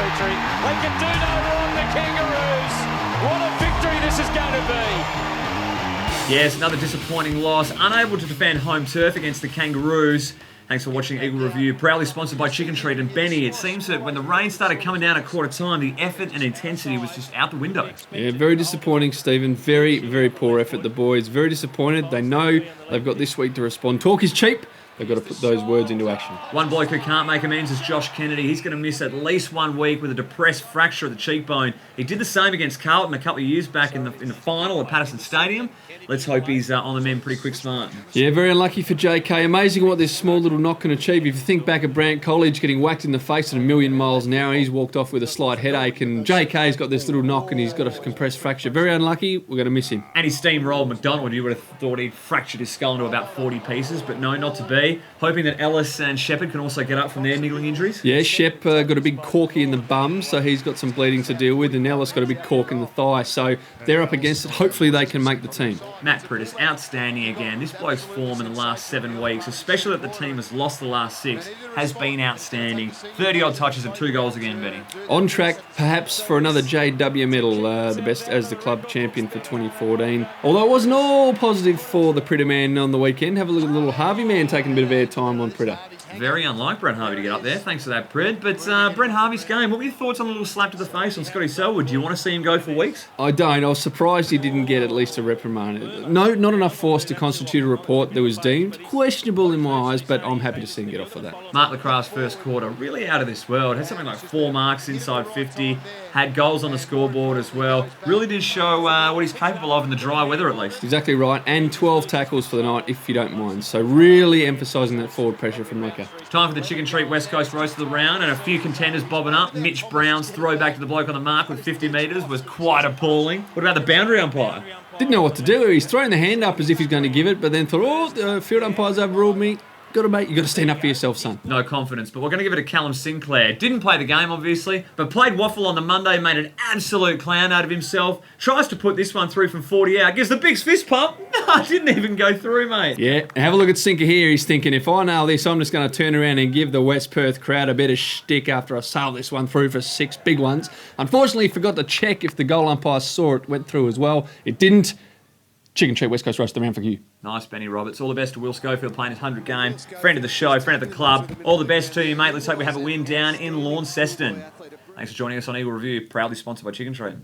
featuring. They can do no wrong, the Kangaroos. What a victory this is going to be. Yes, another disappointing loss. Unable to defend home turf against the Kangaroos. Thanks for watching Eagle Review, proudly sponsored by Chicken Treat. And Benny, it seems that when the rain started coming down at quarter time, the effort and intensity was just out the window. Yeah, very disappointing, Stephen. Very, very poor effort. The boys very disappointed. They know they've got this week to respond. Talk is cheap. They've got to put those words into action. One bloke who can't make amends is Josh Kennedy. He's going to miss at least 1 week with a depressed fracture of the cheekbone. He did the same against Carlton a couple of years back in the final at Patterson Stadium. Let's hope he's on the mend pretty quick smart. Yeah, very unlucky for JK. Amazing what this small little knock can achieve. If you think back at Brant College getting whacked in the face at 1,000,000 miles an hour, he's walked off with a slight headache, and JK's got this little knock and he's got a compressed fracture. Very unlucky. We're going to miss him. And he steamrolled McDonald. You would have thought he'd fractured his skull into about 40 pieces, but no, not to be. Hoping that Ellis and Shepherd can also get up from their niggling injuries. Yeah, Shep got a big corky in the bum, so he's got some bleeding to deal with, and Ellis got a big cork in the thigh, so they're up against it. Hopefully they can make the team. Matt Prittis, outstanding again. This bloke's form in the last 7 weeks, especially that the team has lost the last 6, has been outstanding. 30-odd touches and 2 goals again, Benny. On track, perhaps, for another JW medal, the best as the club champion for 2014. Although it wasn't all positive for the Pritter man on the weekend. Have a look at the little Harvey man taking a bit of airtime on Pritter. Very unlike Brent Harvey to get up there. Thanks for that, Pred. But Brent Harvey's game, what were your thoughts on a little slap to the face on Scotty Selwood? Do you want to see him go for weeks? I don't. I was surprised he didn't get at least a reprimand. No, not enough force to constitute a report that was deemed questionable in my eyes, but I'm happy to see him get off for that. Mark Lacraft's first quarter, really out of this world. Had something like 4 marks inside 50. Had goals on the scoreboard as well. Really did show what he's capable of in the dry weather, at least. Exactly right. And 12 tackles for the night, if you don't mind. So really emphasising that forward pressure from Lecker. Time for the Chicken Treat West Coast Roast of the Round, and a few contenders bobbing up. Mitch Brown's throwback to the bloke on the mark with 50 metres was quite appalling. What about the boundary umpire? Didn't know what to do. He's throwing the hand up as if he's going to give it, but then thought, the field umpire's overruled me. You got to stand up for yourself, son. No confidence, but we're going to give it to Callum Sinclair. Didn't play the game, obviously, but played waffle on the Monday, made an absolute clown out of himself. Tries to put this one through from 40 out. Gives the biggest fist pump. No, didn't even go through, mate. Yeah, have a look at Sinker here. He's thinking, if I nail this, I'm just going to turn around and give the West Perth crowd a bit of shtick after I sail this one through for 6 big ones. Unfortunately, forgot to check if the goal umpire saw it, went through as well. It didn't. Chicken Treat West Coast Roast of the Round for you. Nice, Benny Roberts. All the best to Will Schofield playing his 100th game. Friend of the show, friend of the club. All the best to you, mate. Let's hope we have a win down in Launceston. Thanks for joining us on Eagle Review, proudly sponsored by Chicken Treat.